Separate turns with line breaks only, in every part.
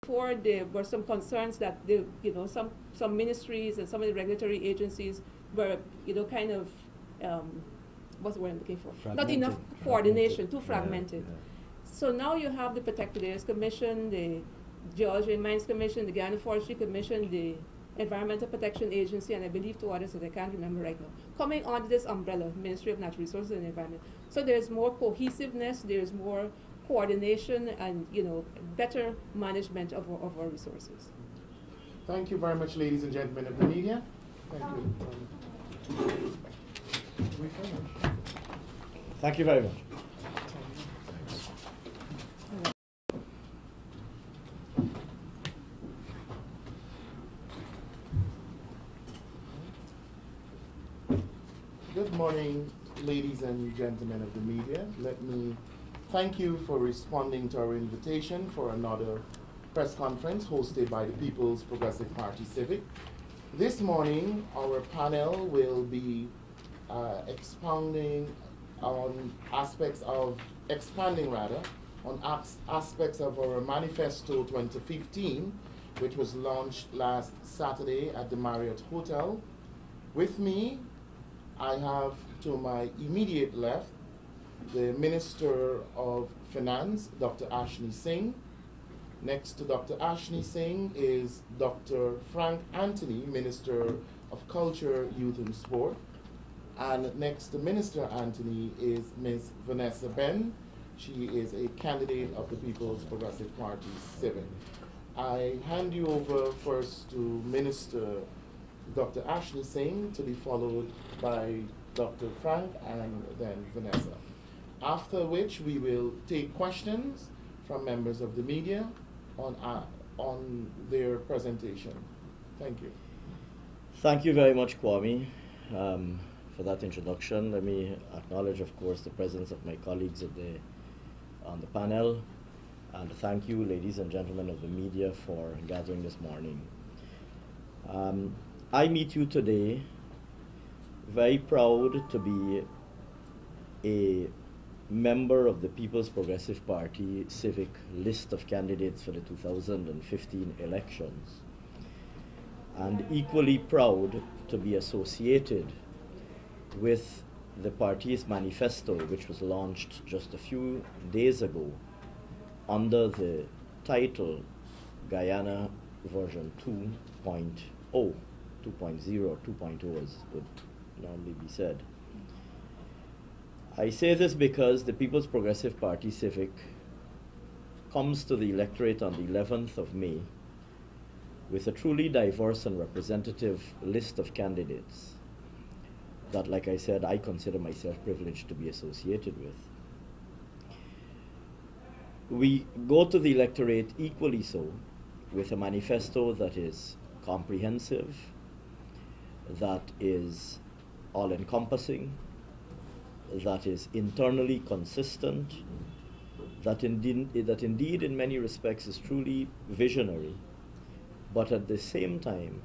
before there were some concerns that some ministries and some of the regulatory agencies were kind of what's the word I'm looking for? Not enough coordination, too fragmented.
Yeah.
So now you have the Protected Areas Commission, the Geology and Mines Commission, the Guyana Forestry Commission, the Environmental Protection Agency, and I believe two others that I can't remember right now, coming under this umbrella, Ministry of Natural Resources and Environment. So there's more cohesiveness, there's more coordination, and better management of our resources.
Thank you very much, ladies and gentlemen of the media. Thank you. We finished.
Thank you very much.
Good morning, ladies and gentlemen of the media. Let me thank you for responding to our invitation for another press conference hosted by the People's Progressive Party Civic. This morning, our panel will be expanding on aspects of our Manifesto 2015, which was launched last Saturday at the Marriott Hotel. With me, I have to my immediate left the Minister of Finance, Dr. Ashni Singh. Next to Dr. Ashni Singh is Dr. Frank Anthony, Minister of Culture, Youth and Sport. And next to Minister Anthony is Ms. Vanessa Ben. She is a candidate of the People's Progressive Party Civic. I hand you over first to Minister Dr. Ashni Singh, to be followed by Dr. Frank and then Vanessa. After which we will take questions from members of the media on their presentation. Thank you.
Thank you very much, Kwame, for that introduction. Let me acknowledge, of course, the presence of my colleagues on the panel, and thank you, ladies and gentlemen of the media, for gathering this morning. I meet you today very proud to be a member of the People's Progressive Party Civic list of candidates for the 2015 elections, and equally proud to be associated with the party's manifesto, which was launched just a few days ago under the title Guyana version 2.0. 2.0, 2.0 as would normally be said. I say this because the People's Progressive Party Civic comes to the electorate on the 11th of May with a truly diverse and representative list of candidates that, like I said, I consider myself privileged to be associated with. We go to the electorate equally so with a manifesto that is comprehensive, that is all-encompassing, that is internally consistent, that indeed in many respects is truly visionary, but at the same time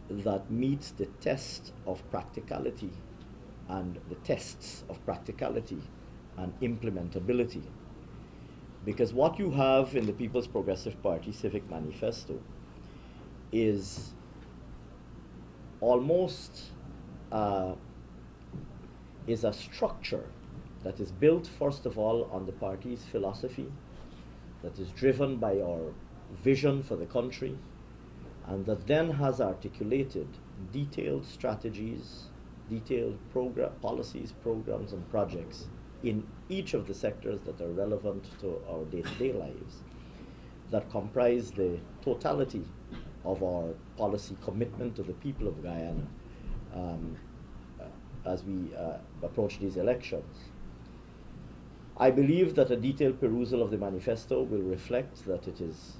that meets the test of practicality and the tests of practicality and implementability. Because what you have in the People's Progressive Party Civic Manifesto is almost is a structure that is built first of all on the party's philosophy, that is driven by our vision for the country, and that then has articulated detailed strategies, detailed policies, programs, and projects in each of the sectors that are relevant to our day-to-day lives, that comprise the totality of our policy commitment to the people of Guyana as we approach these elections. I believe that a detailed perusal of the manifesto will reflect that it is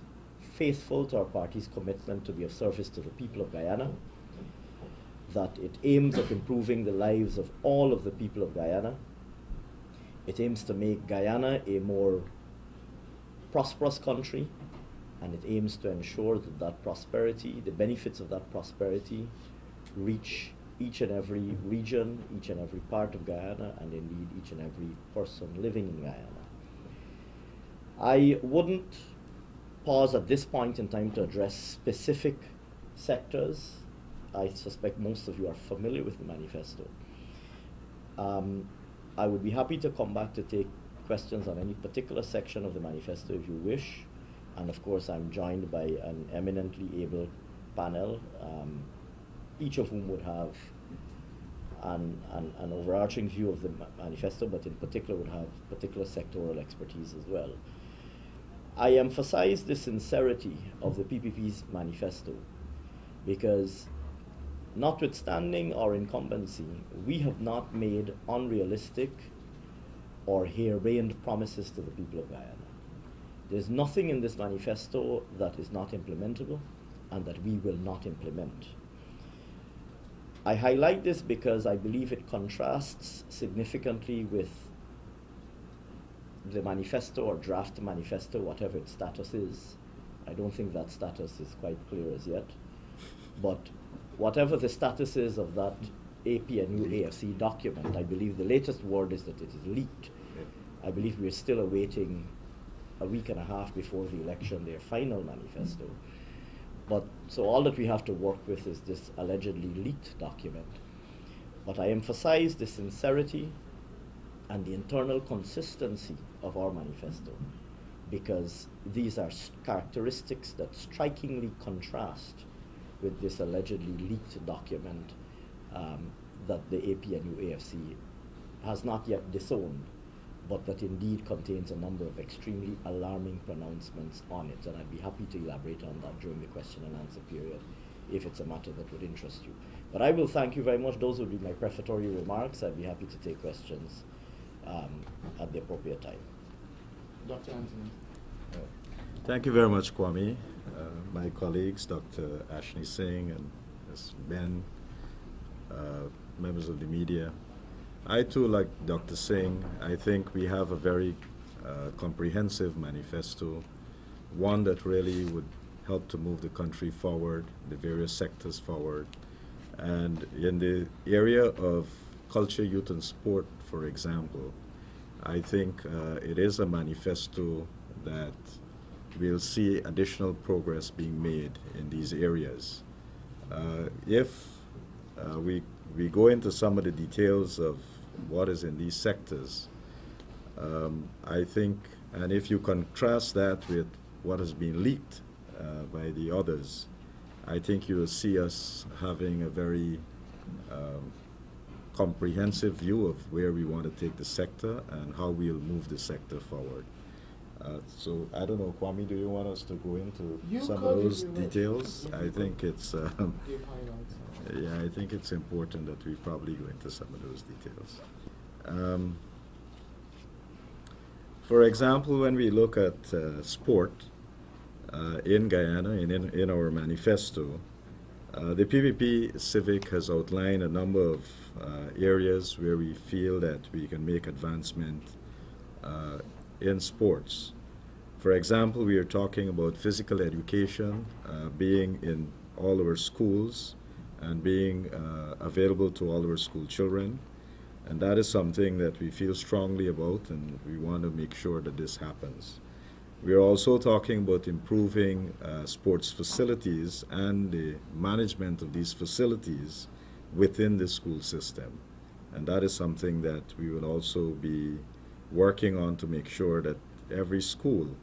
faithful to our party's commitment to be of service to the people of Guyana, that it aims at improving the lives of all of the people of Guyana. It aims to make Guyana a more prosperous country, and it aims to ensure that that prosperity, the benefits of that prosperity, reach each and every region, each and every part of Guyana, and indeed each and every person living in Guyana. I wouldn't pause at this point in time to address specific sectors. I suspect most of you are familiar with the manifesto. I would be happy to come back to take questions on any particular section of the manifesto if you wish. And of course, I'm joined by an eminently able panel, each of whom would have an overarching view of the manifesto, but in particular would have particular sectoral expertise as well. I emphasize the sincerity of the PPP's manifesto because, notwithstanding our incumbency, we have not made unrealistic or harebrained promises to the people of Guyana. There's nothing in this manifesto that is not implementable and that we will not implement. I highlight this because I believe it contrasts significantly with the manifesto or draft manifesto, whatever its status is. I don't think that status is quite clear as yet. But whatever the status is of that APNU AFC document, I believe the latest word is that it is leaked. I believe we're still awaiting a week and a half before the election their final manifesto. But so all that we have to work with is this allegedly leaked document. But I emphasize the sincerity and the internal consistency of our manifesto because these are characteristics that strikingly contrast with this allegedly leaked document that the APNU AFC has not yet disowned, but that indeed contains a number of extremely alarming pronouncements on it. And I'd be happy to elaborate on that during the question and answer period if it's a matter that would interest you. But I will thank you very much. Those would be my prefatory remarks. I'd be happy to take questions at the appropriate time.
Dr. Anthony.
Thank you very much, Kwame. My colleagues, Dr. Ashney Singh and Ms. Ben, members of the media. I too, like Dr. Singh, I think we have a very comprehensive manifesto, one that really would help to move the country forward, the various sectors forward. And in the area of culture, youth, and sport, for example, I think it is a manifesto that we'll see additional progress being made in these areas. If we go into some of the details of what is in these sectors, I think, and if you contrast that with what has been leaked by the others, I think you will see us having a very comprehensive view of where we want to take the sector and how we'll move the sector forward. So I don't know, Kwame, do you want us to go into some of those details? I think it's yeah, I think it's important that we probably go into some of those details. For example, when we look at sport in Guyana, in our manifesto, the PPP Civic has outlined a number of areas where we feel that we can make advancement in sports. For example, we are talking about physical education being in all our schools and being available to all our school children. And that is something that we feel strongly about, and we want to make sure that this happens. We are also talking about improving sports facilities and the management of these facilities within the school system. And that is something that we will also be working on to make sure that every school,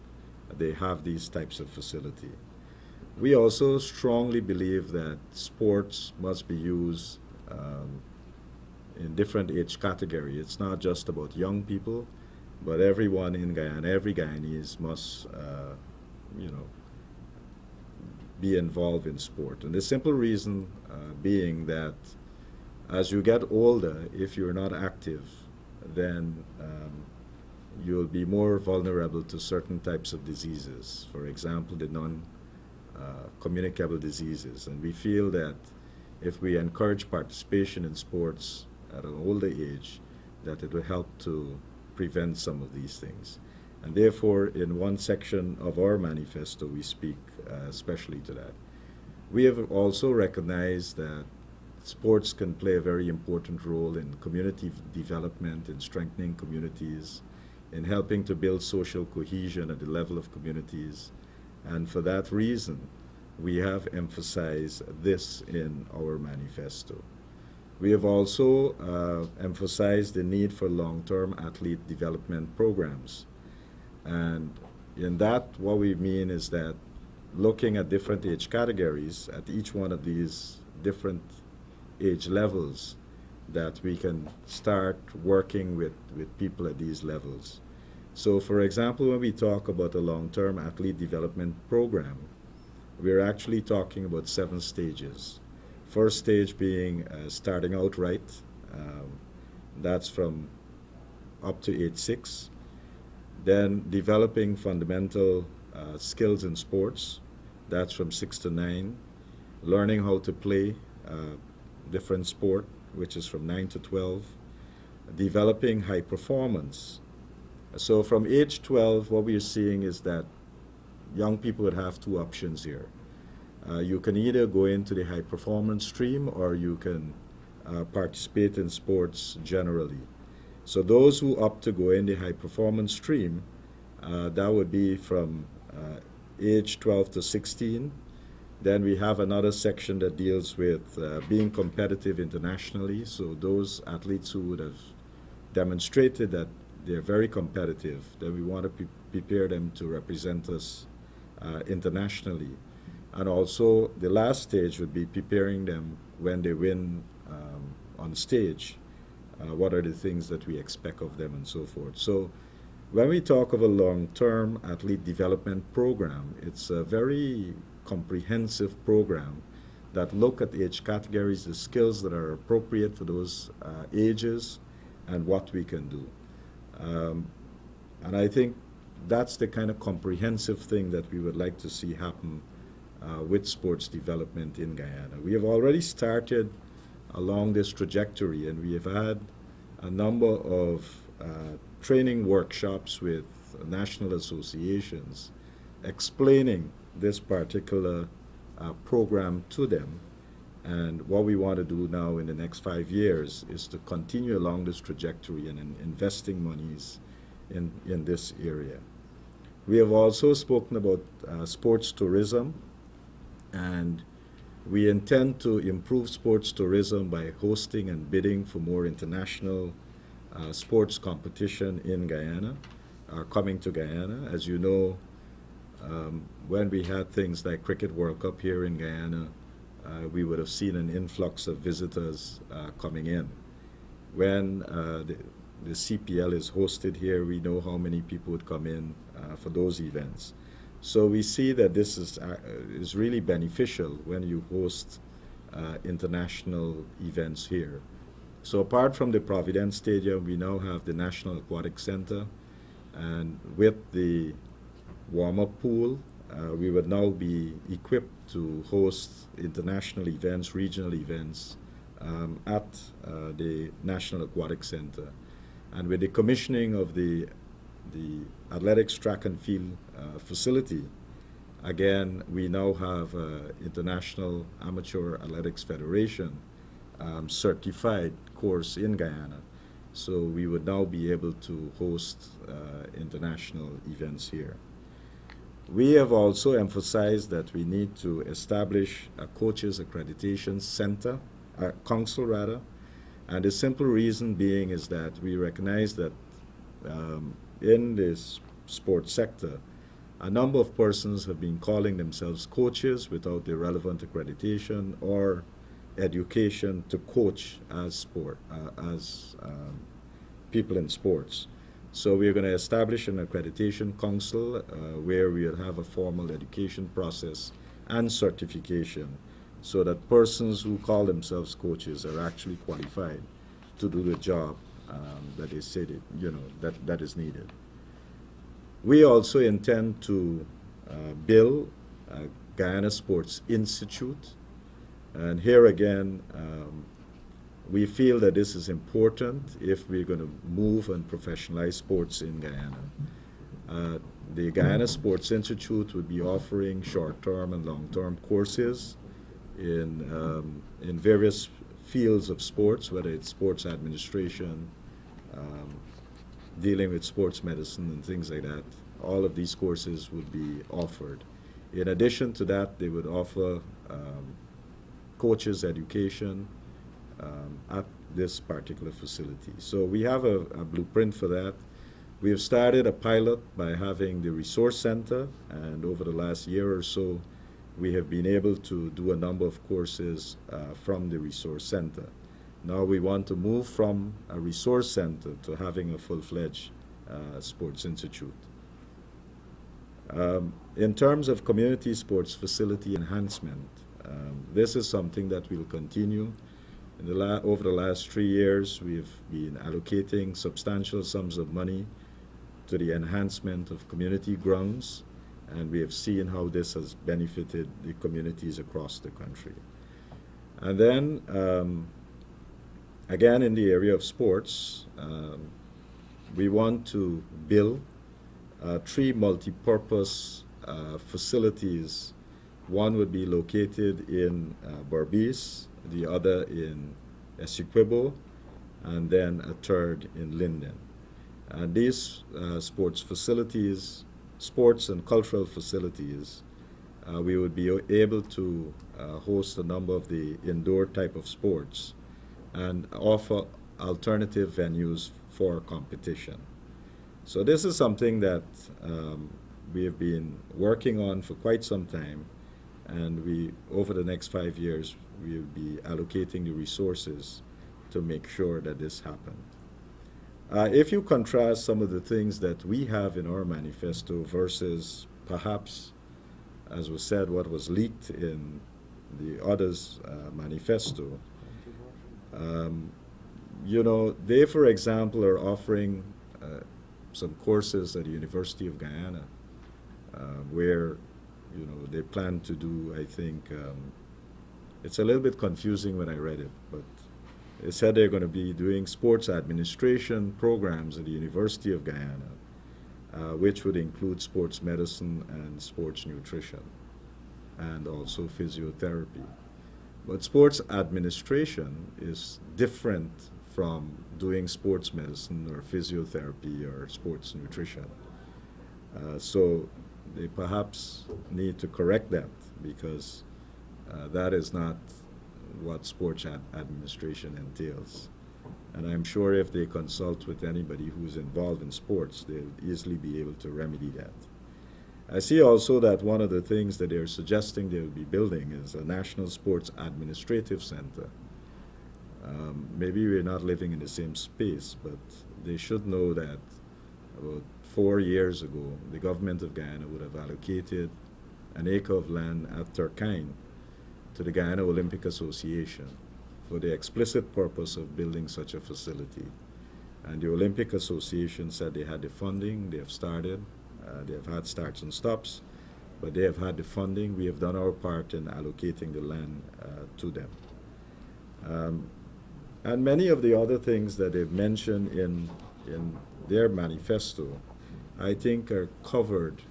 they have these types of facility. We also strongly believe that sports must be used in different age category. It's not just about young people, but everyone in Guyana, every Guyanese must, be involved in sport. And the simple reason being that as you get older, if you're not active, then you'll be more vulnerable to certain types of diseases. For example, the non-communicable diseases. And we feel that if we encourage participation in sports at an older age, that it will help to prevent some of these things. And therefore, in one section of our manifesto, we speak especially to that. We have also recognized that sports can play a very important role in community development, in strengthening communities, in helping to build social cohesion at the level of communities. And for that reason, we have emphasized this in our manifesto. We have also emphasized the need for long-term athlete development programs. And in that, what we mean is that looking at different age categories at each one of these different age levels, that we can start working with people at these levels. So for example, when we talk about a long-term athlete development program, we're actually talking about 7 stages. First stage being starting out right. That's from up to age 6. Then developing fundamental skills in sports. That's from 6 to 9. Learning how to play different sport, which is from 9 to 12. Developing high performance. So from age 12, what we're seeing is that young people would have 2 options here. You can either go into the high performance stream, or you can participate in sports generally. So those who opt to go in the high performance stream, that would be from age 12 to 16. Then we have another section that deals with being competitive internationally. So those athletes who would have demonstrated that they're very competitive, then we want to prepare them to represent us internationally. And also the last stage would be preparing them when they win on stage. What are the things that we expect of them and so forth. So when we talk of a long-term athlete development program, it's a very comprehensive program that look at age categories, the skills that are appropriate for those ages, and what we can do. And I think that's the kind of comprehensive thing that we would like to see happen with sports development in Guyana. We have already started along this trajectory, and we have had a number of training workshops with national associations explaining this particular program to them. And what we want to do now in the next 5 years is to continue along this trajectory and investing monies in this area. We have also spoken about sports tourism, and we intend to improve sports tourism by hosting and bidding for more international sports competition in Guyana, coming to Guyana. As you know, when we had things like Cricket World Cup here in Guyana, we would have seen an influx of visitors coming in. When the CPL is hosted here, we know how many people would come in for those events. So we see that this is really beneficial when you host international events here. So apart from the Providence Stadium, we now have the National Aquatic Center, and with the warm-up pool, we would now be equipped to host international events, regional events at the National Aquatic Center. And with the commissioning of the athletics track and field facility, again, we now have International Amateur Athletics Federation certified course in Guyana. So we would now be able to host international events here. We have also emphasized that we need to establish a coaches accreditation center, a council rather, and the simple reason being is that we recognize that in this sports sector, a number of persons have been calling themselves coaches without the relevant accreditation or education to coach as people in sports. So we're going to establish an accreditation council where we'll have a formal education process and certification so that persons who call themselves coaches are actually qualified to do the job that they say that is needed. We also intend to build a Guyana Sports Institute, and here again we feel that this is important if we're going to move and professionalize sports in Guyana. The Guyana Sports Institute would be offering short-term and long-term courses in various fields of sports, whether it's sports administration, dealing with sports medicine and things like that. All of these courses would be offered In addition to that, they would offer coaches education at this particular facility. So we have a blueprint for that. We have started a pilot by having the resource center, and over the last year or so, we have been able to do a number of courses from the resource center. Now we want to move from a resource center to having a full-fledged sports institute. In terms of community sports facility enhancement, this is something that will continue. Over the last 3 years, we've been allocating substantial sums of money to the enhancement of community grounds, and we have seen how this has benefited the communities across the country. And then, again, in the area of sports, we want to build 3 multi-purpose facilities. One would be located in Berbice, the other in Essequibo, and then a third in Linden. And these sports facilities, sports and cultural facilities, we would be able to host a number of the indoor type of sports and offer alternative venues for competition. So this is something that we have been working on for quite some time, and over the next 5 years, we will be allocating the resources to make sure that this happens. If you contrast some of the things that we have in our manifesto versus perhaps, as was said, what was leaked in the others' manifesto, you know, they, for example, are offering some courses at the University of Guyana where, you know, they plan to do, I think, it's a little bit confusing when I read it, but they said they're going to be doing sports administration programs at the University of Guyana, which would include sports medicine and sports nutrition, and also physiotherapy. But sports administration is different from doing sports medicine or physiotherapy or sports nutrition. So they perhaps need to correct that, because that is not what sports administration entails. And I'm sure if they consult with anybody who's involved in sports, they'll easily be able to remedy that. I see also that one of the things that they're suggesting they'll be building is a National Sports Administrative Center. Maybe we're not living in the same space, but they should know that about 4 years ago, the government of Guyana would have allocated an acre of land at Turkine to the Guyana Olympic Association for the explicit purpose of building such a facility. And the Olympic Association said they had the funding, they have started, they have had starts and stops, but they have had the funding. We have done our part in allocating the land to them. And many of the other things that they've mentioned in their manifesto, I think are covered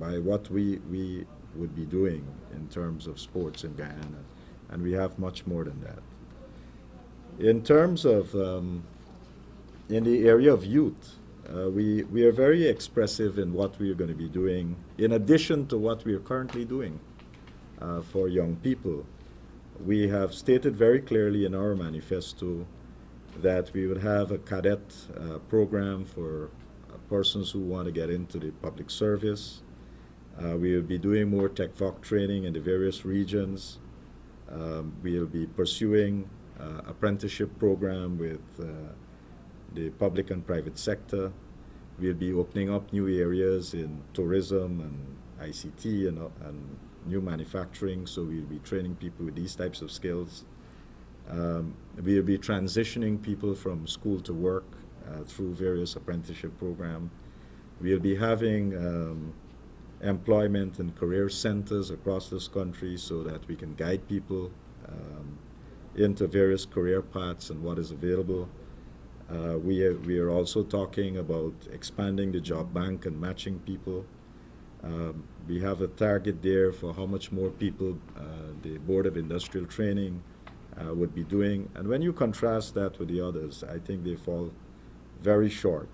by what we would be doing in terms of sports in Guyana, and we have much more than that. In terms of, in the area of youth, we are very expressive in what we are going to be doing, in addition to what we are currently doing for young people. We have stated very clearly in our manifesto that we would have a cadet program for persons who want to get into the public service. We will be doing more TechVoc training in the various regions. We will be pursuing apprenticeship program with the public and private sector. We'll be opening up new areas in tourism and ICT and new manufacturing, so we'll be training people with these types of skills. We'll be transitioning people from school to work through various apprenticeship programs. We'll be having employment and career centers across this country so that we can guide people into various career paths and what is available. We are also talking about expanding the job bank and matching people. We have a target there for how much more people the Board of Industrial Training would be doing. And when you contrast that with the others, I think they fall very short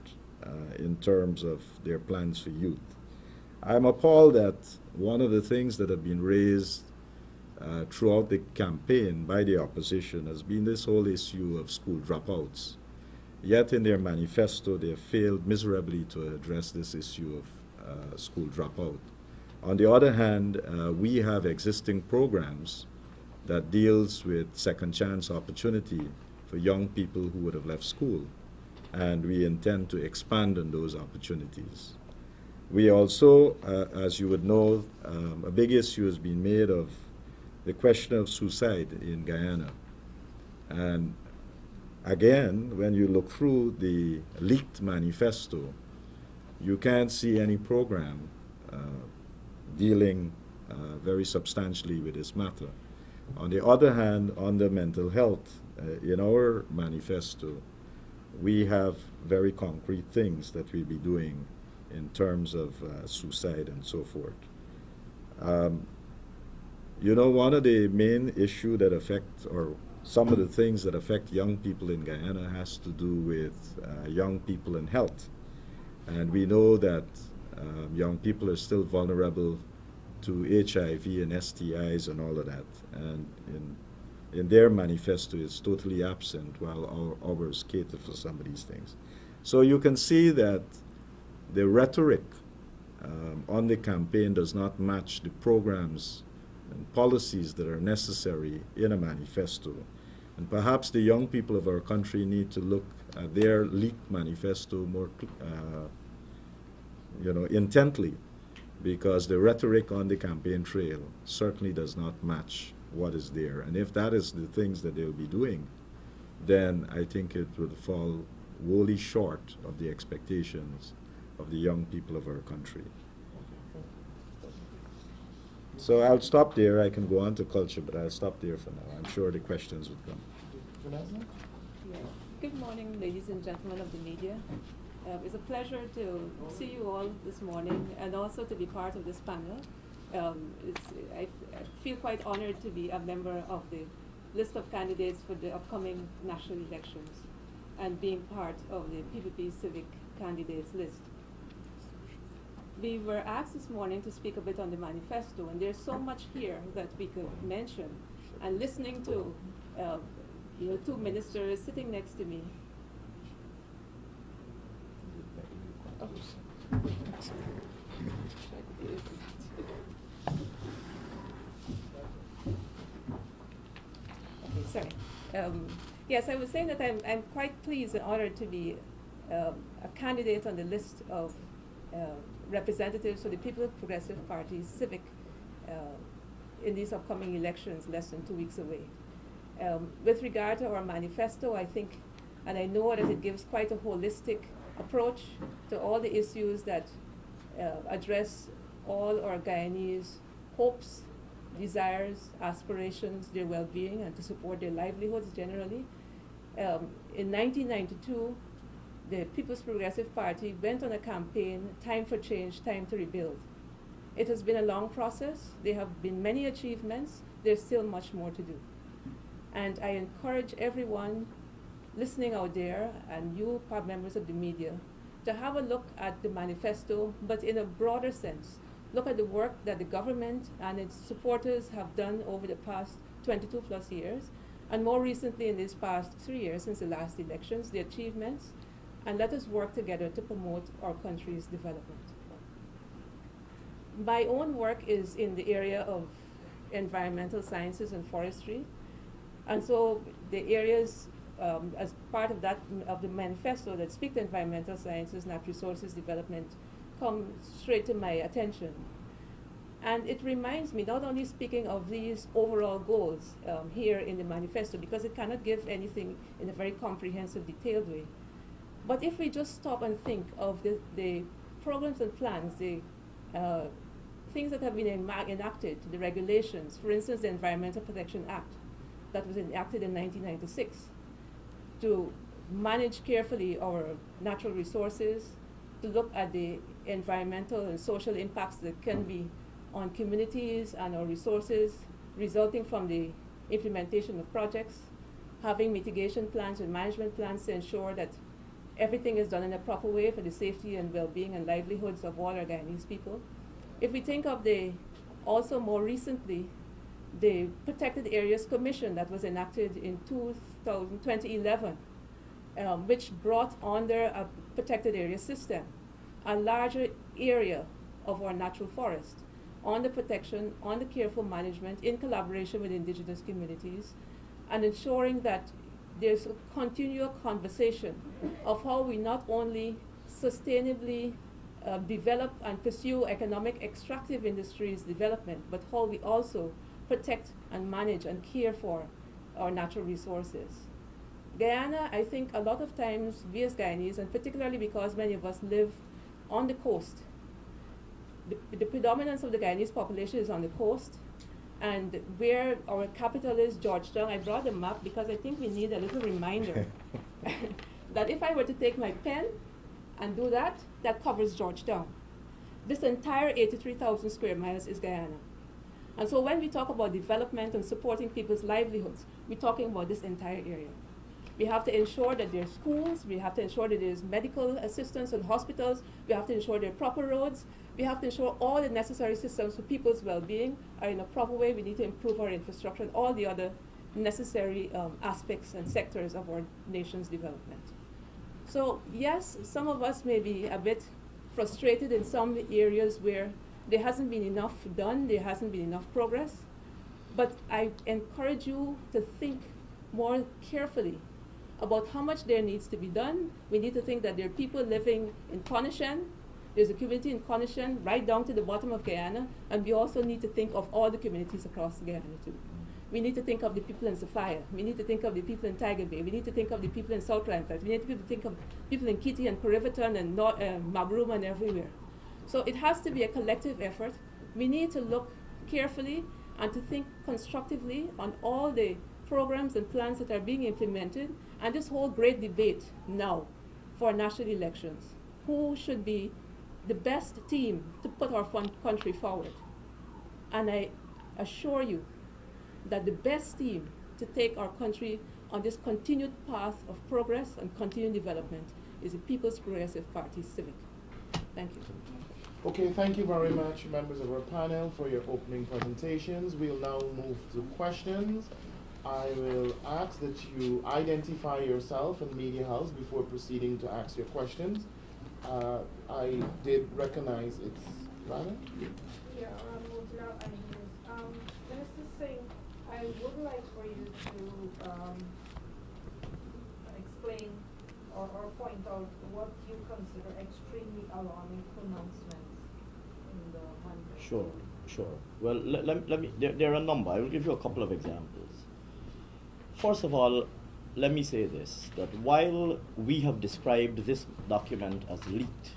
in terms of their plans for youth. I'm appalled that one of the things that have been raised throughout the campaign by the opposition has been this whole issue of school dropouts. Yet in their manifesto, they have failed miserably to address this issue of school dropout. On the other hand, we have existing programs that deals with second chance opportunity for young people who would have left school, and we intend to expand on those opportunities. We also, as you would know, a big issue has been made of the question of suicide in Guyana. And again, when you look through the leaked manifesto, you can't see any program dealing very substantially with this matter. On the other hand, under mental health, in our manifesto, we have very concrete things that we'll be doing in terms of suicide and so forth. You know, one of the main issues that affect, or some of the things that affect young people in Guyana has to do with young people and health. And we know that young people are still vulnerable to HIV and STIs and all of that. And in their manifesto, it's totally absent, while ours cater for some of these things. So you can see that the rhetoric on the campaign does not match the programs and policies that are necessary in a manifesto. And perhaps the young people of our country need to look at their leaked manifesto more intently, because the rhetoric on the campaign trail certainly does not match what is there. And if that is the things that they'll be doing, then I think it would fall wholly short of the expectations of the young people of our country. So I'll stop there. I can go on to culture, but I'll stop there for now. I'm sure the questions would come.
Yeah. Good morning, ladies and gentlemen of the media. It's a pleasure to see you all this morning and also to be part of this panel. I feel quite honored to be a member of the list of candidates for the upcoming national elections and being part of the PPP Civic candidates list. We were asked this morning to speak a bit on the manifesto, and there's so much here that we could mention. And listening to two ministers sitting next to me. Oh. Okay, sorry. Yes, I was saying that I'm quite pleased and honored to be a candidate on the list of representatives for the People's Progressive Party Civic in these upcoming elections less than 2 weeks away. With regard to our manifesto, I think, and I know that it gives quite a holistic approach to all the issues that address all our Guyanese hopes, desires, aspirations, their well-being, and to support their livelihoods generally. In 1992, the People's Progressive Party went on a campaign, Time for Change, Time to Rebuild. It has been a long process. There have been many achievements. There's still much more to do. And I encourage everyone listening out there, and you, members of the media, to have a look at the manifesto, but in a broader sense. Look at the work that the government and its supporters have done over the past 22 plus years, and more recently in these past 3 years since the last elections, the achievements, and let us work together to promote our country's development. My own work is in the area of environmental sciences and forestry, and so the areas as part of that, of the manifesto that speak to environmental sciences, natural resources development, come straight to my attention. And it reminds me, not only speaking of these overall goals here in the manifesto, because it cannot give anything in a very comprehensive, detailed way, but if we just stop and think of the programs and plans, the things that have been enacted, the regulations, for instance, the Environmental Protection Act that was enacted in 1996 to manage carefully our natural resources, to look at the environmental and social impacts that can be on communities and our resources resulting from the implementation of projects, having mitigation plans and management plans to ensure that everything is done in a proper way for the safety and well-being and livelihoods of all our Guyanese people. If we think of also more recently, the Protected Areas Commission that was enacted in 2011, which brought under a protected area system a larger area of our natural forest on the protection, on the careful management in collaboration with indigenous communities, and ensuring that there's a continual conversation of how we not only sustainably develop and pursue economic extractive industries development, but how we also protect and manage and care for our natural resources. Guyana, I think a lot of times we as Guyanese, and particularly because many of us live on the coast, the predominance of the Guyanese population is on the coast, and where our capital is, Georgetown. I brought a map because I think we need a little reminder that if I were to take my pen and do that, that covers Georgetown. This entire 83,000 square miles is Guyana. And so when we talk about development and supporting people's livelihoods, we're talking about this entire area. We have to ensure that there's schools, we have to ensure that there's medical assistance and hospitals, we have to ensure there are proper roads, we have to ensure all the necessary systems for people's well-being are in a proper way. We need to improve our infrastructure and all the other necessary aspects and sectors of our nation's development. So yes, some of us may be a bit frustrated in some areas where there hasn't been enough done, there hasn't been enough progress, but I encourage you to think more carefully about how much there needs to be done. We need to think that there are people living in Conishan, there's a community in Conishan right down to the bottom of Guyana, and we also need to think of all the communities across Guyana too. We need to think of the people in Sophia. We need to think of the people in Tiger Bay. We need to think of the people in South Lancaster. We need to think of people in Kitty and Corriverton and Mabruma and everywhere. So it has to be a collective effort. We need to look carefully and to think constructively on all the programs and plans that are being implemented, and this whole great debate now for national elections. Who should be the best team to put our country forward? And I assure you that the best team to take our country on this continued path of progress and continued development is the People's Progressive Party Civic. Thank you.
Okay, thank you very much, members of our panel, for your opening presentations. We'll now move to questions. I will ask that you identify yourself and media house before proceeding to ask your questions. I did recognize it's Rana?
Yeah, Mutla Agnes. Minister Singh, I would like for you to explain or point out what you consider extremely alarming pronouncements in the manifesto.
Sure. Well, let me, there are a number. I will give you a couple of examples. First of all, let me say this, that while we have described this document as leaked,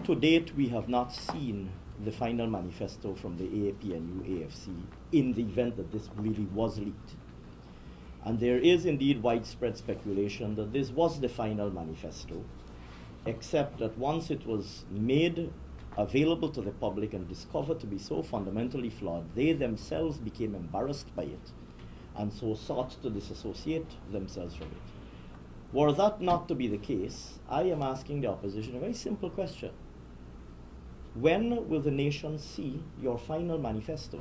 to date we have not seen the final manifesto from the AAPNU-AFC in the event that this really was leaked. And there is indeed widespread speculation that this was the final manifesto, except that once it was made available to the public and discovered to be so fundamentally flawed, they themselves became embarrassed by it and so sought to disassociate themselves from it. Were that not to be the case, I am asking the opposition a very simple question. When will the nation see your final manifesto?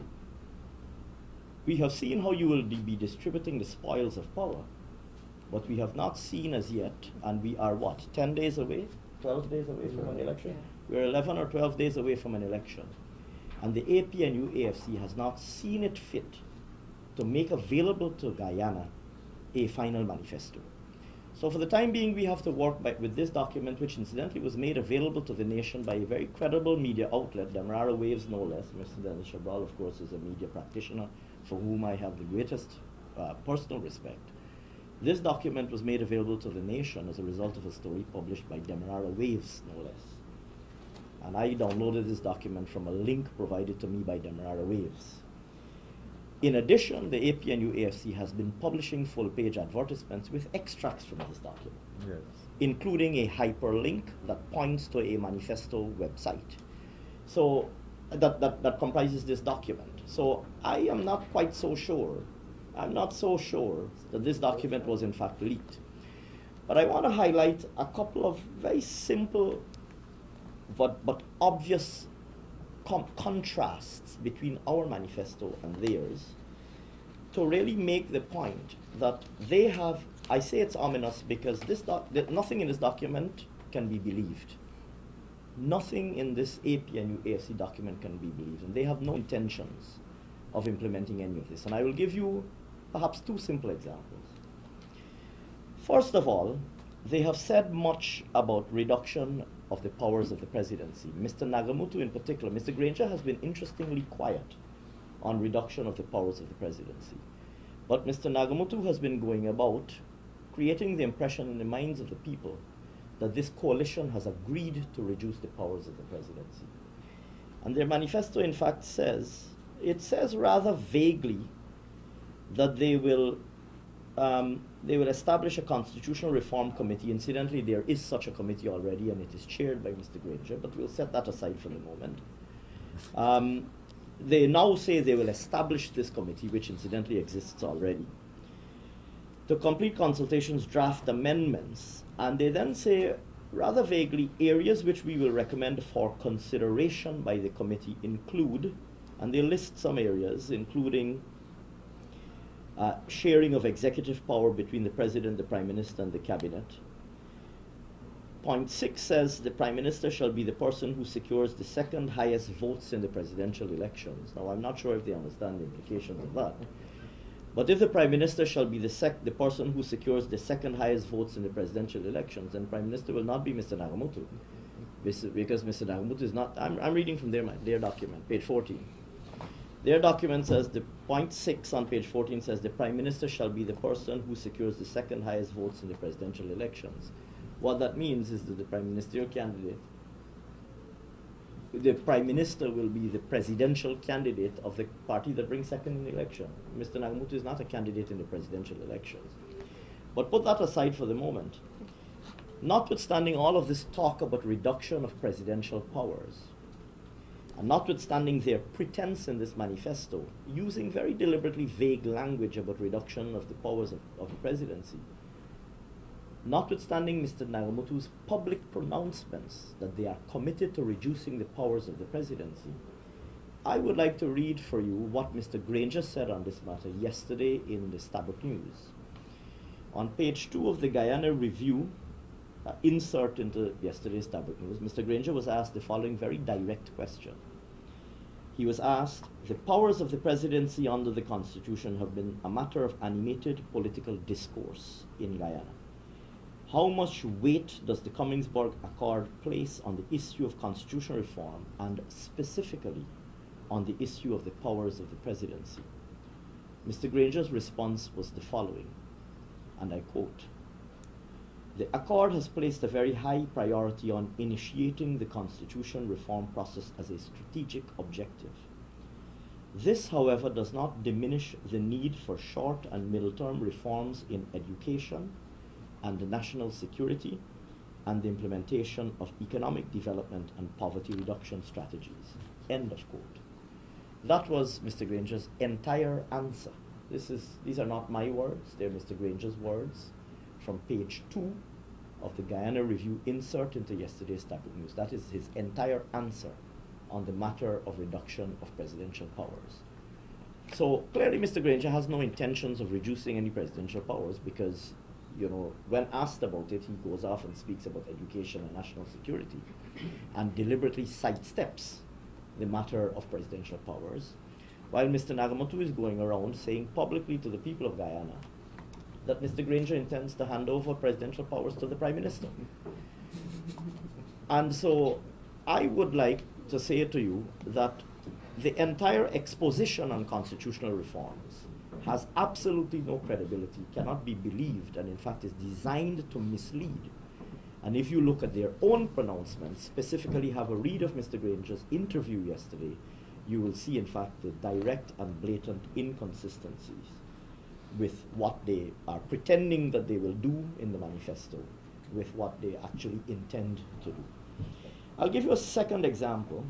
We have seen how you will be distributing the spoils of power, but we have not seen as yet, and we are what, 10 days away, 12 days away from an election?
Yeah.
We're 11 or 12 days away from an election. And the APNU-AFC has not seen it fit to make available to Guyana a final manifesto. So for the time being, we have to work with this document, which incidentally was made available to the nation by a very credible media outlet, Demerara Waves no less. Mr. Dennis Chabral, of course, is a media practitioner for whom I have the greatest personal respect. This document was made available to the nation as a result of a story published by Demerara Waves no less. And I downloaded this document from a link provided to me by Demerara Waves. In addition, the APNU-AFC has been publishing full-page advertisements with extracts from this document,
Yes.
including a hyperlink that points to a manifesto website. So that comprises this document. So I am not quite so sure. I'm not so sure that this document was in fact leaked. But I want to highlight a couple of very simple but obvious contrasts between our manifesto and theirs to really make the point that they have, I say it's ominous because nothing in this document can be believed. Nothing in this APNU AFC document can be believed, and they have no intentions of implementing any of this. And I will give you perhaps two simple examples. First of all, they have said much about reduction of the powers of the presidency. Mr. Nagamootoo in particular, Mr. Granger has been interestingly quiet on reduction of the powers of the presidency. But Mr. Nagamootoo has been going about creating the impression in the minds of the people that this coalition has agreed to reduce the powers of the presidency. And their manifesto, in fact, says rather vaguely that they will establish a constitutional reform committee. Incidentally, there is such a committee already, and it is chaired by Mr. Granger, but we'll set that aside for the moment. They now say they will establish this committee, which incidentally exists already, to complete consultations, draft amendments, and they then say, rather vaguely, areas which we will recommend for consideration by the committee include, and they list some areas, including sharing of executive power between the President, the Prime Minister, and the Cabinet. Point 6 says the Prime Minister shall be the person who secures the second highest votes in the presidential elections. Now, I'm not sure if they understand the implications of that. But if the Prime Minister shall be the person who secures the second highest votes in the presidential elections, then Prime Minister will not be Mr. Nagamootoo. Because Mr. Nagamootoo is not, I'm reading from their document, page 14. Their document says, the point 6 on page 14 says, the Prime Minister shall be the person who secures the second highest votes in the presidential elections. What that means is that the Prime Ministerial candidate, the Prime Minister will be the presidential candidate of the party that brings second in the election. Mr. Nagamootoo is not a candidate in the presidential elections. But put that aside for the moment. Notwithstanding all of this talk about reduction of presidential powers, and notwithstanding their pretense in this manifesto, using very deliberately vague language about reduction of the powers of the presidency, notwithstanding Mr. Nagamootoo's public pronouncements that they are committed to reducing the powers of the presidency, I would like to read for you what Mr. Granger said on this matter yesterday in the Stabbock News. On page 2 of the Guyana Review, insert into yesterday's Stabbock News, Mr. Granger was asked the following very direct question. He was asked, the powers of the presidency under the Constitution have been a matter of animated political discourse in Guyana. How much weight does the Commingsburg Accord place on the issue of constitutional reform and specifically on the issue of the powers of the presidency? Mr. Granger's response was the following, and I quote, the Accord has placed a very high priority on initiating the constitutional reform process as a strategic objective. This, however, does not diminish the need for short and middle-term reforms in education and national security and the implementation of economic development and poverty reduction strategies. End of quote. That was Mr. Granger's entire answer. These are not my words, they're Mr. Granger's words from page 2 of the Guyana Review insert into yesterday's Stabbock News. That is his entire answer on the matter of reduction of presidential powers. So clearly Mr. Granger has no intentions of reducing any presidential powers because, you know, when asked about it, he goes off and speaks about education and national security and deliberately sidesteps the matter of presidential powers, while Mr. Nagamootoo is going around saying publicly to the people of Guyana that Mr. Granger intends to hand over presidential powers to the Prime Minister. And so I would like to say to you that the entire exposition on constitutional reforms has absolutely no credibility, cannot be believed, and in fact is designed to mislead. And if you look at their own pronouncements, specifically have a read of Mr. Granger's interview yesterday, you will see in fact the direct and blatant inconsistencies with what they are pretending that they will do in the manifesto, with what they actually intend to do. I'll give you a second example.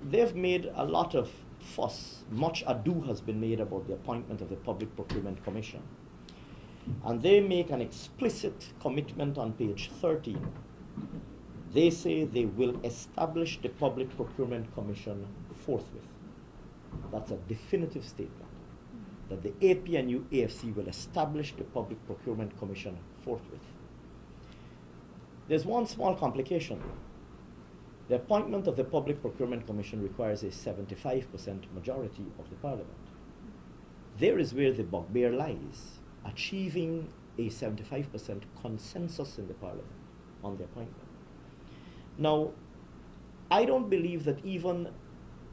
They've made a lot of fuss, much ado has been made about the appointment of the Public Procurement Commission. And they make an explicit commitment on page 13 They say they will establish the Public Procurement Commission forthwith. That's a definitive statement, that the APNU AFC will establish the Public Procurement Commission forthwith. There's one small complication. The appointment of the Public Procurement Commission requires a 75% majority of the Parliament. There is where the bugbear lies, achieving a 75% consensus in the Parliament on the appointment. Now, I don't believe that even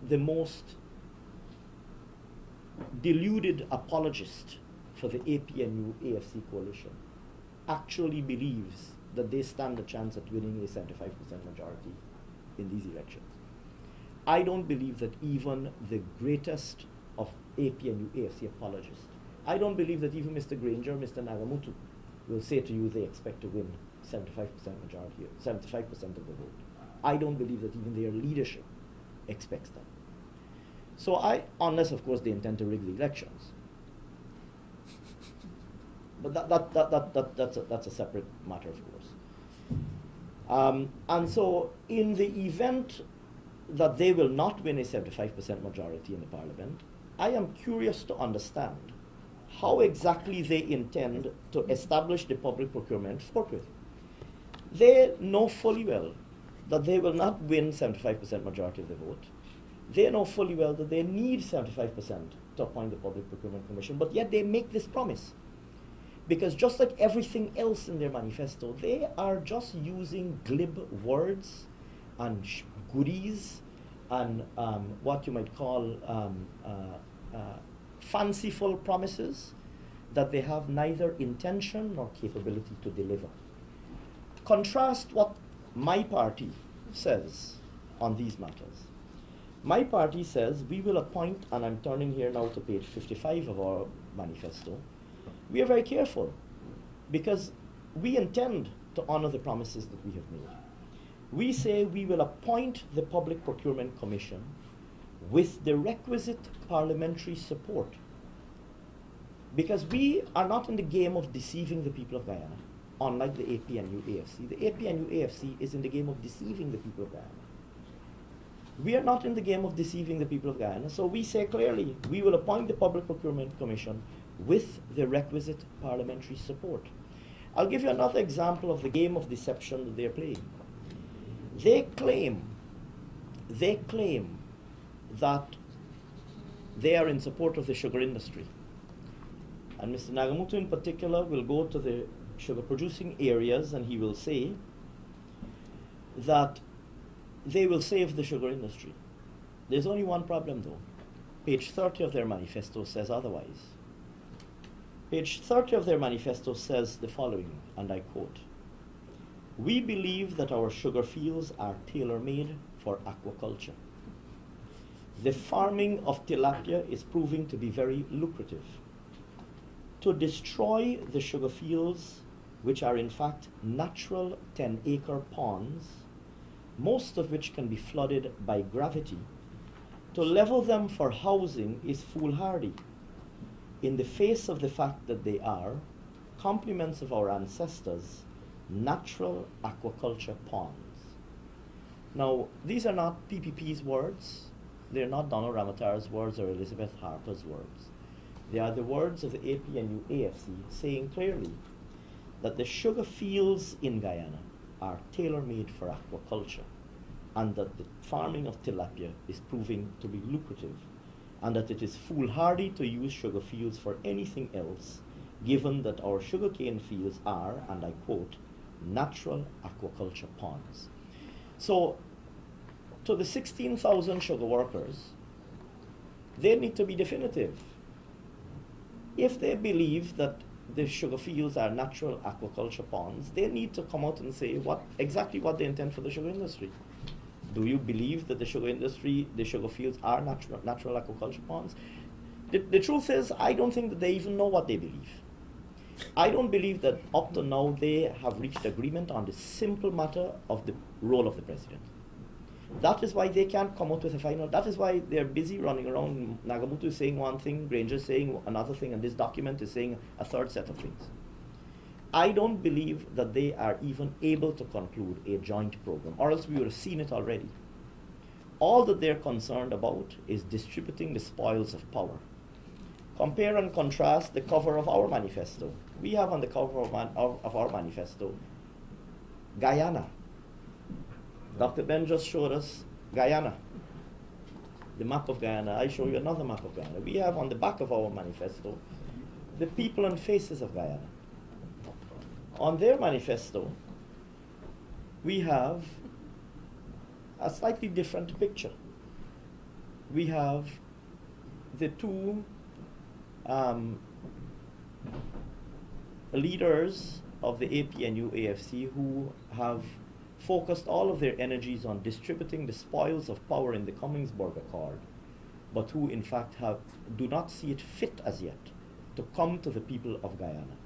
the most deluded apologist for the APNU AFC coalition actually believes that they stand a chance at winning a 75% majority in these elections. I don't believe that even the greatest of APNU AFC apologists, I don't believe that even Mr. Granger, Mr. Nagamutu will say to you they expect to win 75% majority, 75% of the vote. I don't believe that even their leadership expects that. So unless of course they intend to rig the elections. But that's a separate matter, of course. And so in the event that they will not win a 75% majority in the Parliament, I am curious to understand how exactly they intend to establish the public procurement forthwith. They know fully well that they will not win 75% majority of the vote. They know fully well that they need 75% to appoint the Public Procurement Commission, but yet they make this promise. Because just like everything else in their manifesto, they are just using glib words and goodies and what you might call fanciful promises that they have neither intention nor capability to deliver. Contrast what my party says on these matters. My party says we will appoint, and I'm turning here now to page 55 of our manifesto, we are very careful because we intend to honor the promises that we have made. We say we will appoint the Public Procurement Commission with the requisite parliamentary support, because we are not in the game of deceiving the people of Guyana, unlike the APNU AFC. The APNU AFC is in the game of deceiving the people of Guyana. We are not in the game of deceiving the people of Guyana, so we say clearly we will appoint the Public Procurement Commission with the requisite parliamentary support. I'll give you another example of the game of deception that they're playing. They claim that they are in support of the sugar industry. And Mr. Nagamutu in particular will go to the sugar producing areas and he will say that they will save the sugar industry. There's only one problem though. Page 30 of their manifesto says otherwise. Page 30 of their manifesto says the following, and I quote, "We believe that our sugar fields are tailor-made for aquaculture. The farming of tilapia is proving to be very lucrative. To destroy the sugar fields, which are in fact natural 10-acre ponds, most of which can be flooded by gravity, to level them for housing is foolhardy, in the face of the fact that they are complements of our ancestors' natural aquaculture ponds." Now, these are not PPP's words. They're not Donald Ramatar's words or Elizabeth Harper's words. They are the words of the APNU AFC saying clearly that the sugar fields in Guyana are tailor-made for aquaculture, and that the farming of tilapia is proving to be lucrative, and that it is foolhardy to use sugar fields for anything else, given that our sugarcane fields are, and I quote, natural aquaculture ponds. So, to the 16,000 sugar workers, they need to be definitive. If they believe that the sugar fields are natural aquaculture ponds, they need to come out and say exactly what they intend for the sugar industry. Do you believe that the sugar industry, the sugar fields are natural aquaculture ponds? The truth is, I don't think that they even know what they believe. I don't believe that up to now they have reached agreement on the simple matter of the role of the president. That is why they can't come out with a final. That is why they're busy running around. Nagamutu is saying one thing, Granger is saying another thing, and this document is saying a third set of things. I don't believe that they are even able to conclude a joint program, or else we would have seen it already. All that they're concerned about is distributing the spoils of power. Compare and contrast the cover of our manifesto. We have on the cover of our manifesto Guyana. Dr. Ben just showed us Guyana, the map of Guyana. I show you another map of Guyana. We have on the back of our manifesto the people and faces of Guyana. On their manifesto, we have a slightly different picture. We have the two leaders of the APNU AFC who have focused all of their energies on distributing the spoils of power in the Commingsburg Accord, but who in fact do not see it fit as yet to come to the people of Guyana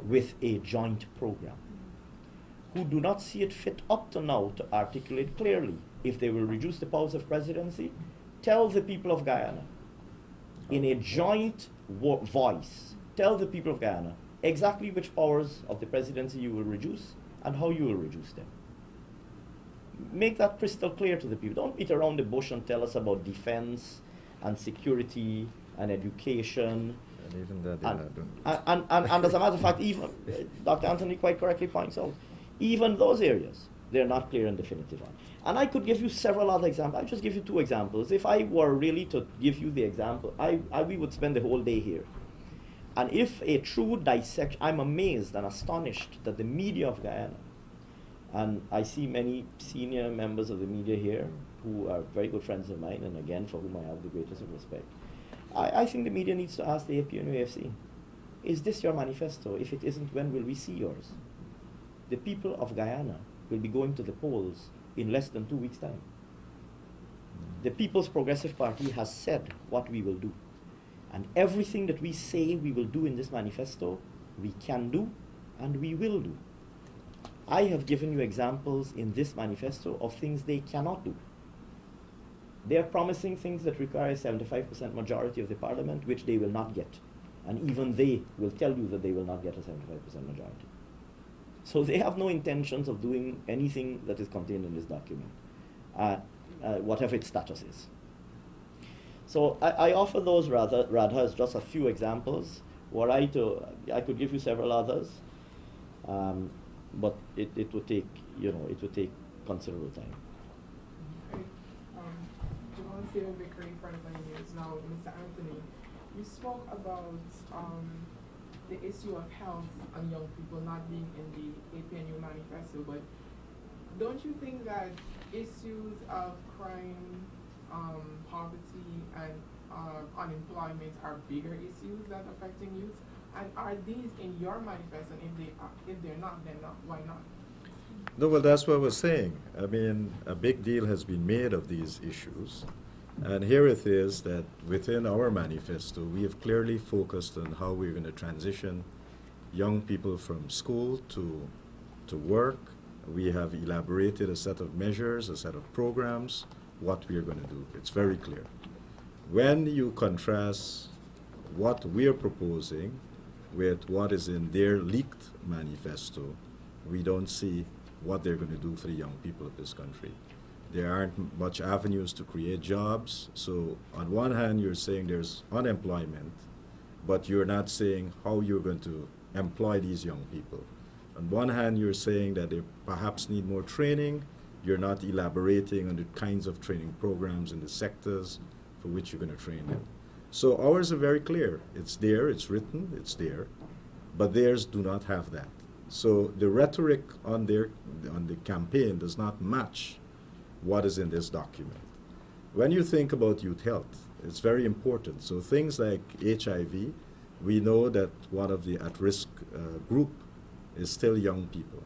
with a joint program, who do not see it fit up to now to articulate clearly if they will reduce the powers of presidency, tell the people of Guyana in a joint voice, tell the people of Guyana exactly which powers of the presidency you will reduce and how you will reduce them. Make that crystal clear to the people. Don't beat around the bush and tell us about defense and security and education.
And even that they're not doing.
And as a matter of fact, even Dr. Anthony quite correctly points out, even those areas, they're not clear and definitive on. And I could give you several other examples. I'll just give you two examples. If I were really to give you the example, we would spend the whole day here. And if a true dissection, I'm amazed and astonished that the media of Guyana, and I see many senior members of the media here who are very good friends of mine, and again, for whom I have the greatest of respect. I think the media needs to ask the APNU AFC, is this your manifesto? If it isn't, when will we see yours? The people of Guyana will be going to the polls in less than 2 weeks' time. The People's Progressive Party has said what we will do. And everything that we say we will do in this manifesto, we can do and we will do. I have given you examples in this manifesto of things they cannot do. They are promising things that require a 75% majority of the parliament, which they will not get. And even they will tell you that they will not get a 75% majority. So they have no intentions of doing anything that is contained in this document, whatever its status is. So I offer those rather as just a few examples. Were I could give you several others, but it would take considerable time.
Okay. John Seal Vickery, Frontline News. Now, Mr. Anthony, you spoke about the issue of health and young people not being in the APNU manifesto, but don't you think that issues of crime, poverty, and unemployment are bigger issues that are affecting youth? And are these in your manifesto? And if they're not, then not. Why not?
No, well, that's what we're saying. I mean, a big deal has been made of these issues. And here it is that within our manifesto, we have clearly focused on how we're going to transition young people from school to work. We have elaborated a set of measures, a set of programs, what we are going to do. It's very clear. When you contrast what we're proposing with what is in their leaked manifesto, we don't see what they're going to do for the young people of this country. There aren't much avenues to create jobs. So on one hand, you're saying there's unemployment, but you're not saying how you're going to employ these young people. On one hand, you're saying that they perhaps need more training. You're not elaborating on the kinds of training programs in the sectors for which you're going to train them. So ours are very clear. It's there, it's written, it's there, but theirs do not have that. So the rhetoric on the campaign does not match what is in this document. When you think about youth health, it's very important. So things like HIV, we know that one of the at-risk group is still young people.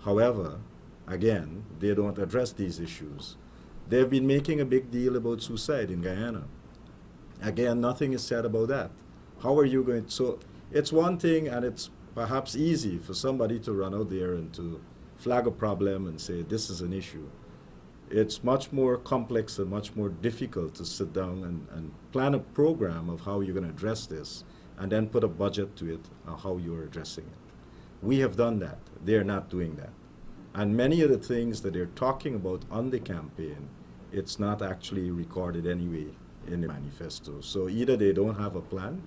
However, again, they don't address these issues. They've been making a big deal about suicide in Guyana. Again, nothing is said about that. How are you going to, so it's one thing, and it's perhaps easy for somebody to run out there and to flag a problem and say this is an issue. It's much more complex and much more difficult to sit down and plan a program of how you're going to address this and then put a budget to it how you're addressing it. We have done that. They're not doing that. And many of the things that they're talking about on the campaign, it's not actually recorded anyway in the manifesto. So either they don't have a plan,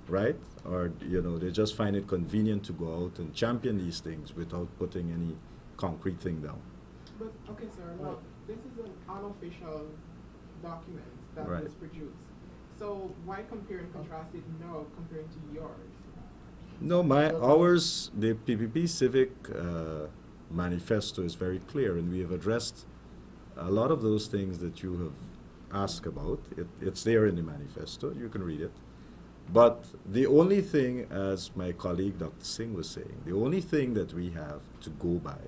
right? Or, you know, they just find it convenient to go out and champion these things without putting any concrete thing down.
But, okay, sir, now, this is an unofficial document that
Right.
was produced. So why compare and contrast it now compared to yours?
No, ours, the PPP Civic manifesto is very clear, and we have addressed a lot of those things that you have asked about. It's there in the manifesto. You can read it. But the only thing, as my colleague Dr. Singh was saying, the only thing that we have to go by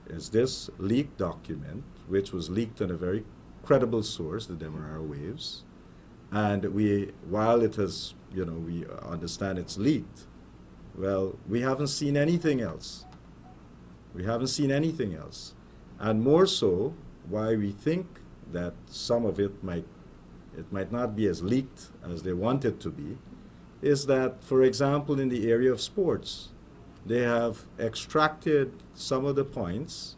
is this leaked document, which was leaked on a very credible source, the Demerara Waves. And while it has, you know, we understand it's leaked, well, we haven't seen anything else. We haven't seen anything else. And more so, why we think that some of it might not be as leaked as they want it to be, is that, for example, in the area of sports, they have extracted some of the points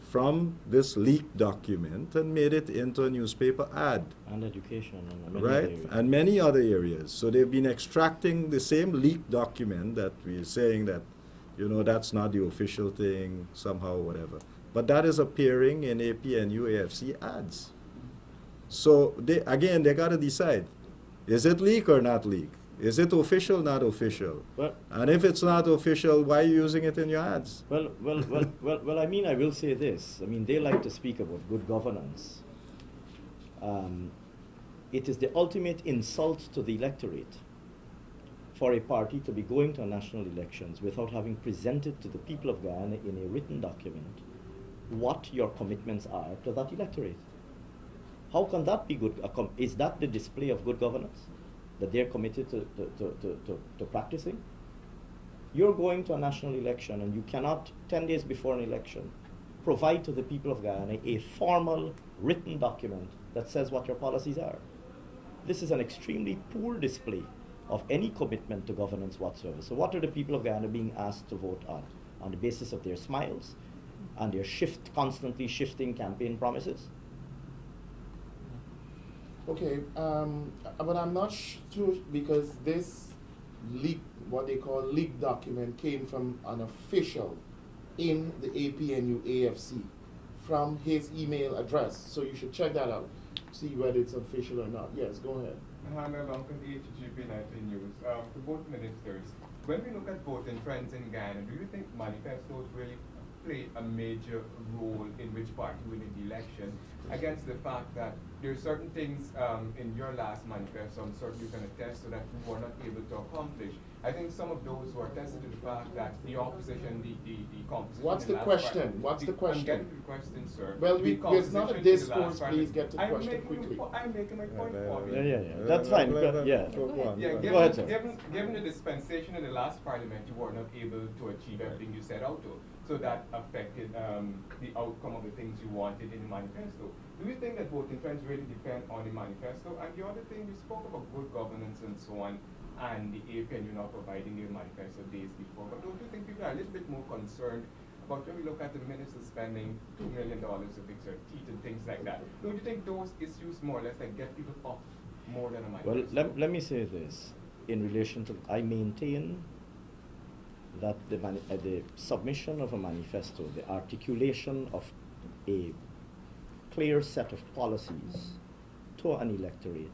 from this leaked document and made it into a newspaper ad.
And education. And many
Right,
other areas.
and many other areas. So they've been extracting the same leaked document that we're saying that, you know, that's not the official thing, somehow, whatever. But that is appearing in APNU, AFC ads. So they got to decide, is it leak or not leak? Is it official, not official?
Well,
And if it's not official, why are you using it in your ads?
well, I mean, I will say this. I mean, they like to speak about good governance. It is the ultimate insult to the electorate for a party to be going to national elections without having presented to the people of Guyana in a written document what your commitments are to that electorate. How can that be good? Is that the display of good governance that they're committed to practicing? You're going to a national election and you cannot, 10 days before an election, provide to the people of Guyana a formal written document that says what your policies are. This is an extremely poor display of any commitment to governance whatsoever. So what are the people of Guyana being asked to vote on? On the basis of their smiles and their constantly shifting campaign promises?
Okay, but I'm not sure because this leak, what they call leaked document, came from an official in the APNU AFC from his email address. So you should check that out, see whether it's official or not. Yes, go ahead.
Hannah Lonkin, HGP 19 News. To both ministers, when we look at voting trends in Guyana, do you think manifestos really play a major role in which party winning the election, against the fact that there are certain things in your last manifesto, I'm certain you can attest to, that you were not able to accomplish? I think some of those were attested to the fact that the opposition, the composition.
What's the question? What's the question?
I'm getting to the question, sir.
Well, it's not a discourse.
Please
Please get to the question quickly.
I'm making my point for you.
Yeah. That's fine. Yeah.
Yeah,
Go ahead, sir.
given the dispensation in the last parliament, you were not able to achieve everything you set out to. So that affected the outcome of the things you wanted in the manifesto. Do you think that voting trends really depend on the manifesto? And the other thing, you spoke about good governance and so on, and the APNU not providing the manifesto days before. But don't you think people are a little bit more concerned about when we look at the minister spending $2 million to fix their teeth and things like that? Don't you think those issues more or less like get people off more than a manifesto?
Well, let me say this. In relation to, I maintain that the submission of a manifesto, the articulation of a clear set of policies to an electorate,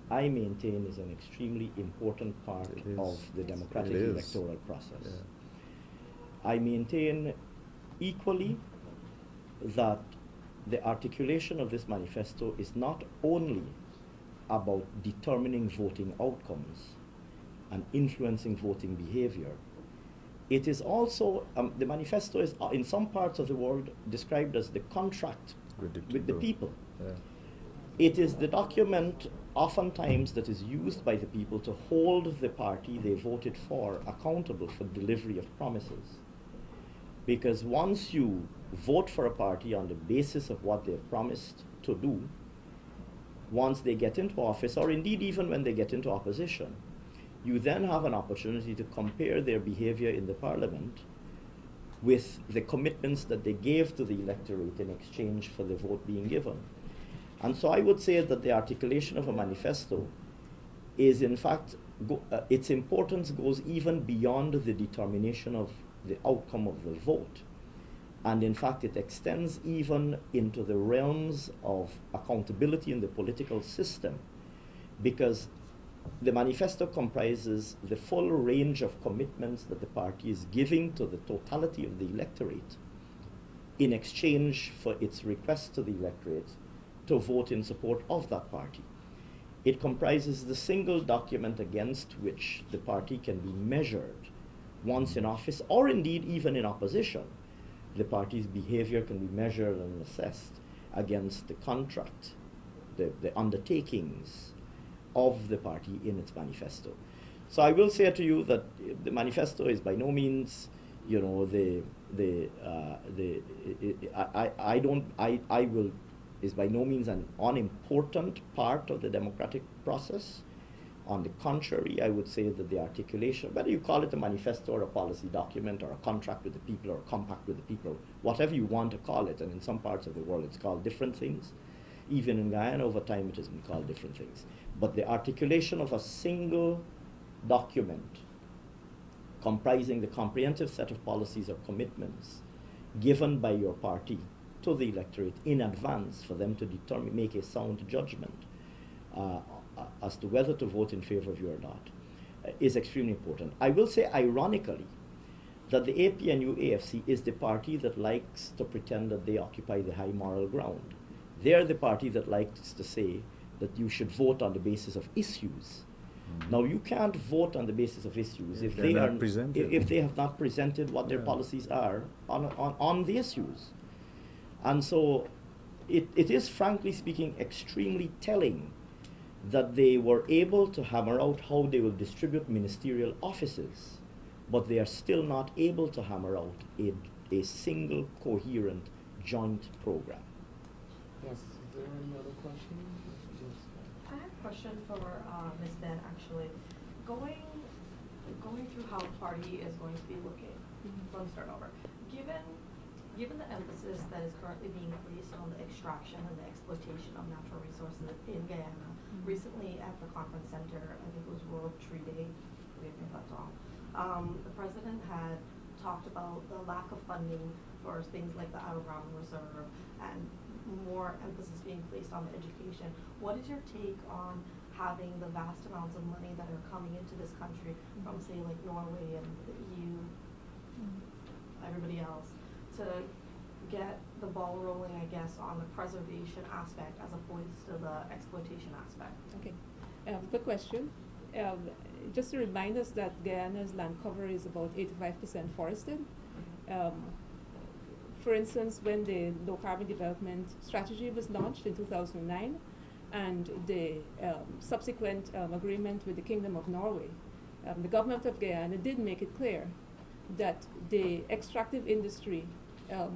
I maintain is an extremely important part of the democratic electoral process. Yeah. I maintain equally that the articulation of this manifesto is not only about determining voting outcomes and influencing voting behavior. It is also, the manifesto is in some parts of the world described as the contract with the people.
Yeah.
It is the document oftentimes that is used by the people to hold the party they voted for accountable for delivery of promises. Because once you vote for a party on the basis of what they've promised to do, once they get into office, or indeed even when they get into opposition, you then have an opportunity to compare their behavior in the parliament with the commitments that they gave to the electorate in exchange for the vote being given. And so I would say that the articulation of a manifesto is, in fact, its importance goes even beyond the determination of the outcome of the vote. And in fact, it extends even into the realms of accountability in the political system, because the manifesto comprises the full range of commitments that the party is giving to the totality of the electorate in exchange for its request to the electorate to vote in support of that party. It comprises the single document against which the party can be measured once in office, or indeed even in opposition. The party's behavior can be measured and assessed against the contract, the undertakings of the party in its manifesto. So I will say to you that the manifesto is by no means, you know, is by no means an unimportant part of the democratic process. On the contrary, I would say that the articulation, whether you call it a manifesto or a policy document or a contract with the people or a compact with the people, whatever you want to call it, and in some parts of the world it's called different things. Even in Guyana, over time, it has been called different things. But the articulation of a single document comprising the comprehensive set of policies or commitments given by your party to the electorate in advance for them to make a sound judgment as to whether to vote in favor of you or not is extremely important. I will say, ironically, that the APNU-AFC is the party that likes to pretend that they occupy the high moral ground. They're the party that likes to say that you should vote on the basis of issues. Now, you can't vote on the basis of issues if they have not presented what their policies are on the issues. And so it is, frankly speaking, extremely telling that they were able to hammer out how they will distribute ministerial offices, but they are still not able to hammer out a single coherent joint program.
Yes, is there any other questions?
I have a question for Ms. Ben, actually. Going through how the party is going to be looking, let me start over. Given the emphasis that is currently being placed on the extraction and the exploitation of natural resources in Guyana, recently at the conference center, I think it was World Tree Day, forgive me if that's wrong, the president had talked about the lack of funding for things like the Abraham Reserve and more emphasis being placed on the education. What is your take on having the vast amounts of money that are coming into this country from, say, like Norway and the EU, everybody else, to get the ball rolling, I guess, on the preservation aspect as opposed to the exploitation aspect?
Okay, good question. Just to remind us that Guyana's land cover is about 85% forested. For instance, when the low carbon development strategy was launched in 2009 and the subsequent agreement with the Kingdom of Norway, the government of Guyana did make it clear that the extractive industry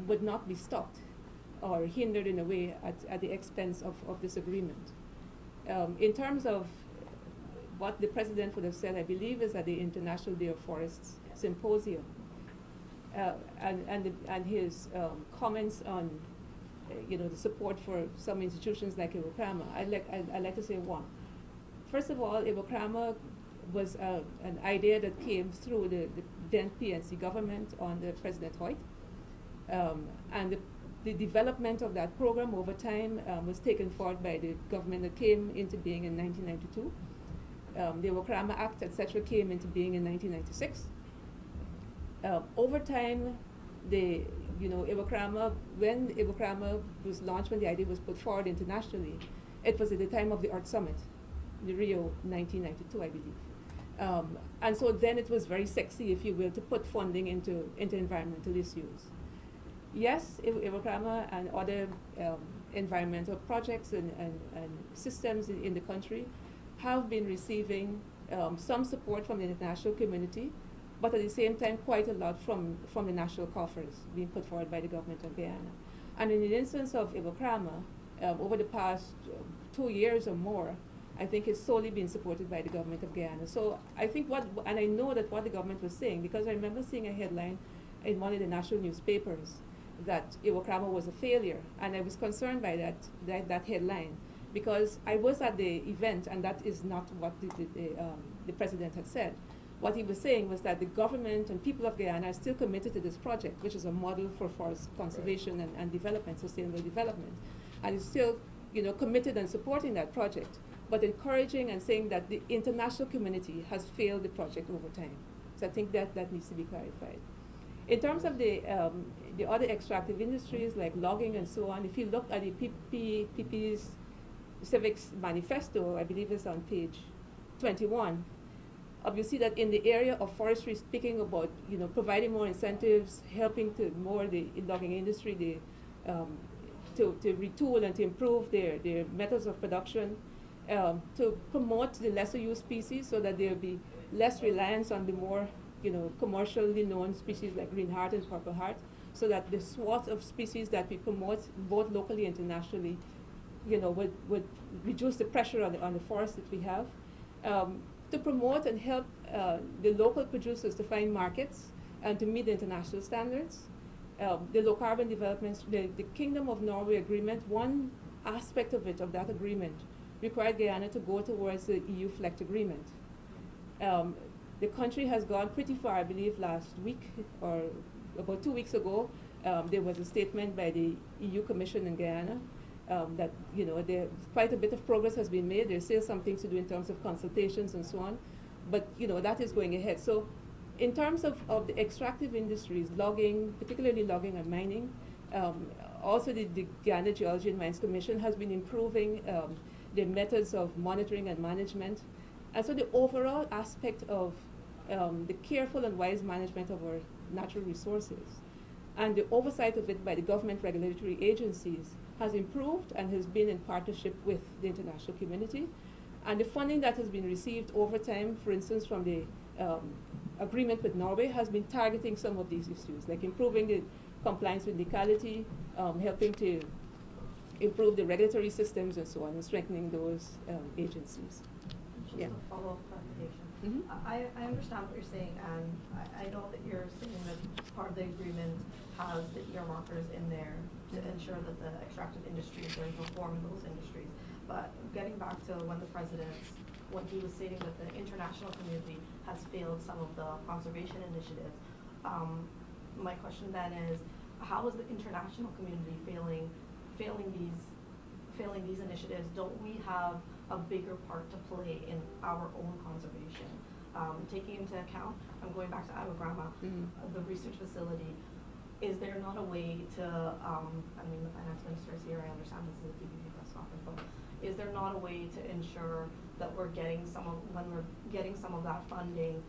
would not be stopped or hindered in a way at the expense of this agreement. In terms of what the president would have said, I believe, is at the International Day of Forests Symposium, and his comments on the support for some institutions like Iwokrama, I'd like to say one. First of all, Iwokrama was an idea that came through the then PNC government under President Hoyt. And the development of that program over time was taken forward by the government that came into being in 1992. The Iwokrama Act, etc., came into being in 1996. Over time, Iwokrama, when Iwokrama was launched, when the idea was put forward internationally, it was at the time of the Earth Summit, the Rio 1992, I believe. And so then it was very sexy, if you will, to put funding into environmental issues. Yes, Iwokrama and other environmental projects and systems in the country have been receiving some support from the international community, but at the same time quite a lot from the national coffers being put forward by the government of Guyana. And in the instance of Iwokrama, over the past 2 years or more, I think is solely being supported by the government of Guyana. So I think and I know that what the government was saying, because I remember seeing a headline in one of the national newspapers that Iwokrama was a failure, and I was concerned by that headline, because I was at the event, and that is not what the president had said. What he was saying was that the government and people of Guyana are still committed to this project, which is a model for forest conservation and development, sustainable development, and is still, committed and supporting that project, but encouraging and saying that the international community has failed the project over time. So I think that needs to be clarified. In terms of the other extractive industries like logging and so on, if you look at the PP's Civics Manifesto, I believe it's on page 21, you see that in the area of forestry, speaking about providing more incentives, helping to more the logging industry, to retool and to improve their methods of production, to promote the lesser used species so that there will be less reliance on the more commercially known species like green heart and purple heart, so that the swath of species that we promote both locally and internationally, would reduce the pressure on the forests that we have. To promote and help the local producers to find markets and to meet the international standards. The low carbon developments, the Kingdom of Norway agreement, one aspect of that agreement required Guyana to go towards the EU FLEGT agreement. The country has gone pretty far. I believe last week or about 2 weeks ago, there was a statement by the EU Commission in Guyana that quite a bit of progress has been made. There's still some things to do in terms of consultations and so on, but that is going ahead. So in terms of the extractive industries, logging, particularly logging and mining, also the Guyana Geology and Mines Commission has been improving the methods of monitoring and management. And so the overall aspect of the careful and wise management of our natural resources and the oversight of it by the government regulatory agencies has improved and has been in partnership with the international community. And the funding that has been received over time, for instance, from the agreement with Norway, has been targeting some of these issues, like improving the compliance with legality, helping to improve the regulatory systems and so on, and strengthening those agencies.
Just a follow-up clarification. I understand what you're saying, and I know that you're saying that part of the agreement has the earmarkers in there to ensure that the extractive industry is going to perform in those industries. But getting back to when he was stating that the international community has failed some of the conservation initiatives, my question then is, how is the international community failing these initiatives? Don't we have a bigger part to play in our own conservation? Taking into account, I'm going back to Iwokrama, the research facility. Is there not a way to, the finance minister is here, I understand this is a PPP press conference, but is there not a way to ensure that when we're getting some of that funding,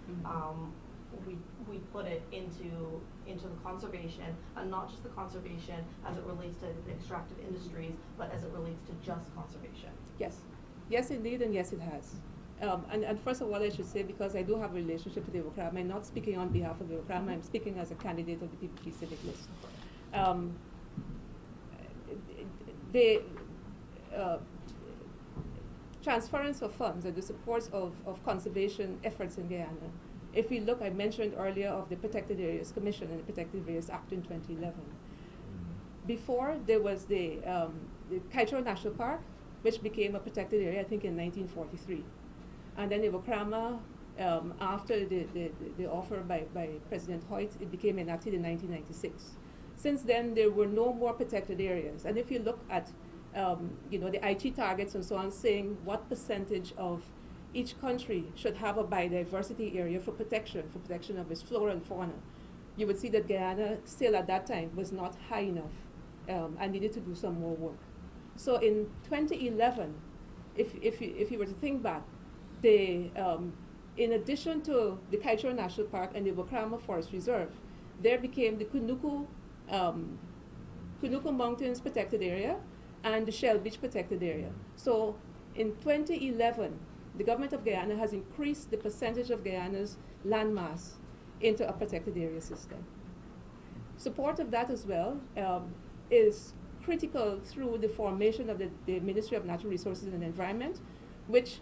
we put it into the conservation, and not just the conservation as it relates to the extractive industries, but as it relates to just conservation?
Yes. Yes, indeed, and yes, it has. And first of all, I should say, because I do have a relationship with Iwokrama, I'm not speaking on behalf of Iwokrama, I'm speaking as a candidate of the PPP Civic List. The transference of funds and the support of conservation efforts in Guyana, if we look, I mentioned earlier of the Protected Areas Commission and the Protected Areas Act in 2011. Before, there was the Kaieteur National Park, which became a protected area, I think, in 1943. And then Iwokrama, after the offer by President Hoyt, it became enacted in 1996. Since then, there were no more protected areas. And if you look at the IT targets and so on, saying what percentage of each country should have a biodiversity area for protection of its flora and fauna, you would see that Guyana still at that time was not high enough and needed to do some more work. So in 2011, if you were to think back, in addition to the Kaieteur National Park and the Iwokrama Forest Reserve, there became the Kunuku Mountains Protected Area and the Shell Beach Protected Area. So in 2011, the government of Guyana has increased the percentage of Guyana's landmass into a protected area system. Support of that as well is critical through the formation of the Ministry of Natural Resources and Environment, which